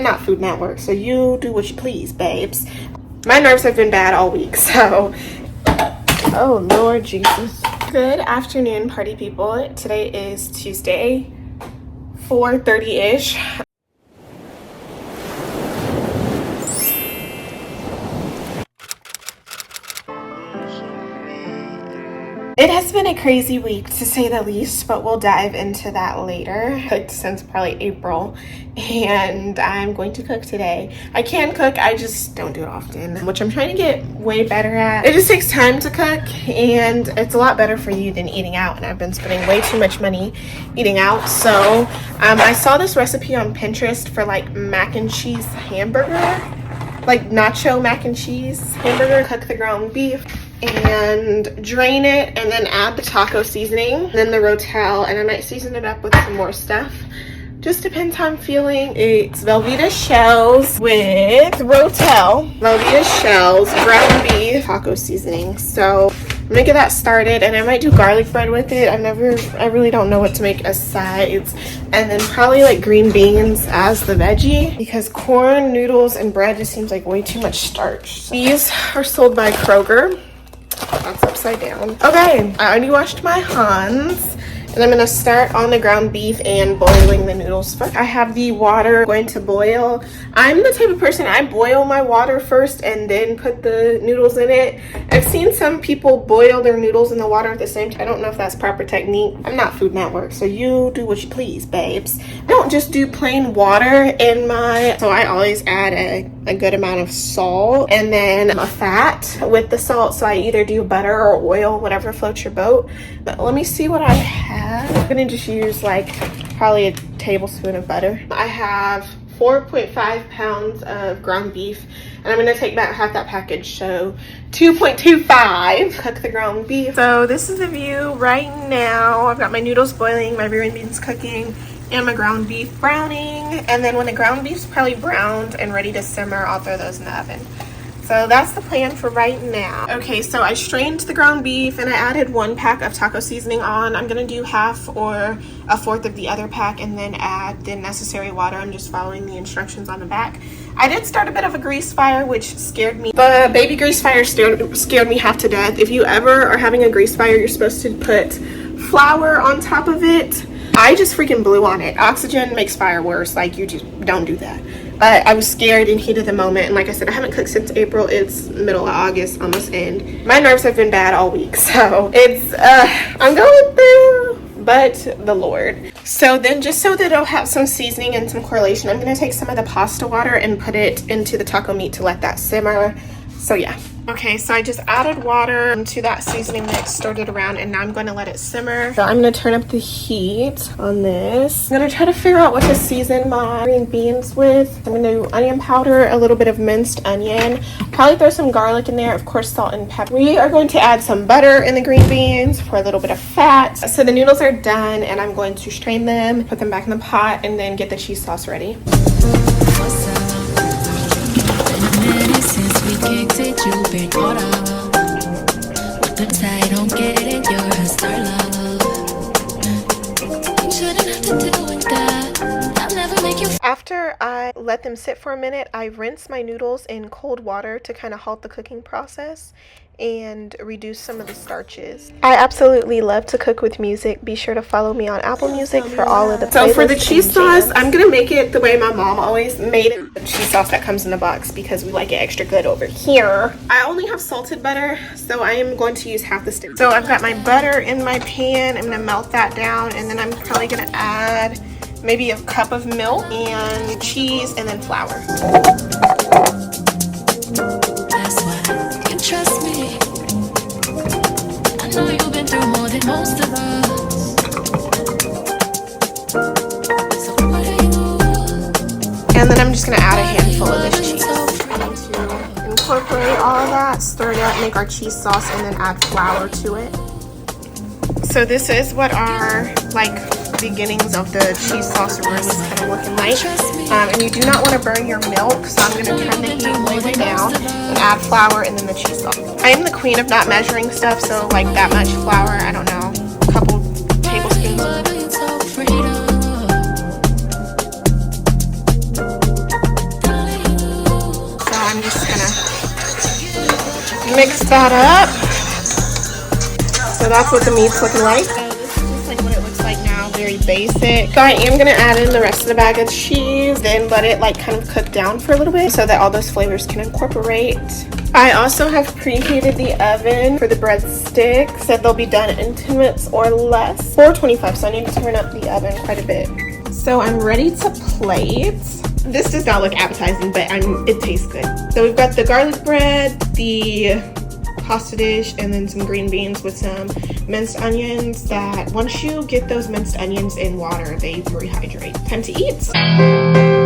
I'm not Food Network, so you do what you please, babes. My nerves have been bad all week, so oh Lord Jesus. Good afternoon, party people. Today is Tuesday, 4:30-ish. It has been a crazy week to say the least, but we'll dive into that later. Cooked since probably April, and I'm going to cook today. I can cook, I just don't do it often, which I'm trying to get way better at. It just takes time to cook, and it's a lot better for you than eating out, and I've been spending way too much money eating out. So I saw this recipe on Pinterest for like mac and cheese hamburger, like nacho mac and cheese hamburger. Cook the ground beef and drain it, and then add the taco seasoning, then the rotel, and I might season it up with some more stuff. Just depends how I'm feeling. It's Velveeta shells with rotel, Velveeta shells, ground beef, taco seasoning. So I'm gonna get that started, and I might do garlic bread with it. I really don't know what to make as sides, and then probably like green beans as the veggie, because corn, noodles, and bread just seems like way too much starch. These are sold by Kroger. That's upside down. Okay, I already washed my hands, and I'm gonna start on the ground beef and boiling the noodles first. I have the water going to boil. I'm the type of person, I boil my water first and then put the noodles in it. I've seen some people boil their noodles in the water at the same time. I don't know if that's proper technique. I'm not Food Network, so you do what you please, babes. I don't just do plain water in my, so I always add a good amount of salt and then a fat with the salt. So I either do butter or oil, whatever floats your boat. But let me see what I have. I'm gonna just use like probably a tablespoon of butter. I have 4.5 pounds of ground beef, and I'm gonna take back half that package, so 2.25. Cook the ground beef. So this is the view right now. I've got my noodles boiling, my green beans cooking, and my ground beef browning. And then when the ground beef's probably browned and ready to simmer, I'll throw those in the oven. So that's the plan for right now. Okay, so I strained the ground beef and I added 1 pack of taco seasoning on. I'm gonna do half or a fourth of the other pack and then add the necessary water. I'm just following the instructions on the back. I did start a bit of a grease fire, which scared me. The baby grease fire scared me half to death. If you ever are having a grease fire, you're supposed to put flour on top of it. I just freaking blew on it. Oxygen makes fire worse. Like, you just don't do that. But I was scared in heat of the moment, and like I said, I haven't cooked since April. It's middle of August, almost end. My nerves have been bad all week, so it's I'm going through, but the Lord. So then, just so that it'll have some seasoning and some correlation, I'm gonna take some of the pasta water and put it into the taco meat to let that simmer. So yeah. Okay, so I just added water into that seasoning mix, stirred it around, and now I'm going to let it simmer. So I'm going to turn up the heat on this. I'm going to try to figure out what to season my green beans with. I'm going to do onion powder, a little bit of minced onion, probably throw some garlic in there, of course salt and pepper. We are going to add some butter in the green beans for a little bit of fat. So the noodles are done, and I'm going to strain them, put them back in the pot, and then get the cheese sauce ready. Since we kicked it, you've been caught up. But I don't get it, you're a star love. You shouldn't have to deal with that. I'll never make you. After I let them sit for a minute, I rinse my noodles in cold water to kind of halt the cooking process and reduce some of the starches. I absolutely love to cook with music. Be sure to follow me on Apple Music for all of the playlists. So for the cheese sauce, I'm gonna make it the way my mom always made it, the cheese sauce that comes in the box, because we like it extra good over here. I only have salted butter, so I am going to use half the stick. So I've got my butter in my pan. I'm gonna melt that down, and then I'm probably gonna add maybe a cup of milk and cheese and then flour. That's why you trust me. I know you've been through more than most of us. So what are you? And then I'm just gonna add a handful of this cheese. I'm going to incorporate all of that, stir it up, make our cheese sauce, and then add flour to it. So this is what our like beginnings of the cheese sauce room is kind of looking like. And you do not want to burn your milk, so I'm going to turn the heat way, way down and add flour and then the cheese sauce. I am the queen of not measuring stuff, so like that much flour, I don't know, a couple tablespoons. mix that up. So that's what the meat's looking like. So this is just like what it looks like now, very basic. So I am gonna add in the rest of the bag of cheese, then let it like kind of cook down for a little bit so that all those flavors can incorporate. I also have preheated the oven for the breadsticks. Said they'll be done in 10 minutes or less. 425, so I need to turn up the oven quite a bit. So I'm ready to plate. This does not look appetizing, but it tastes good. So we've got the garlic bread, the pasta dish, and then some green beans with some minced onions that once you get those minced onions in water, they rehydrate. Time to eat.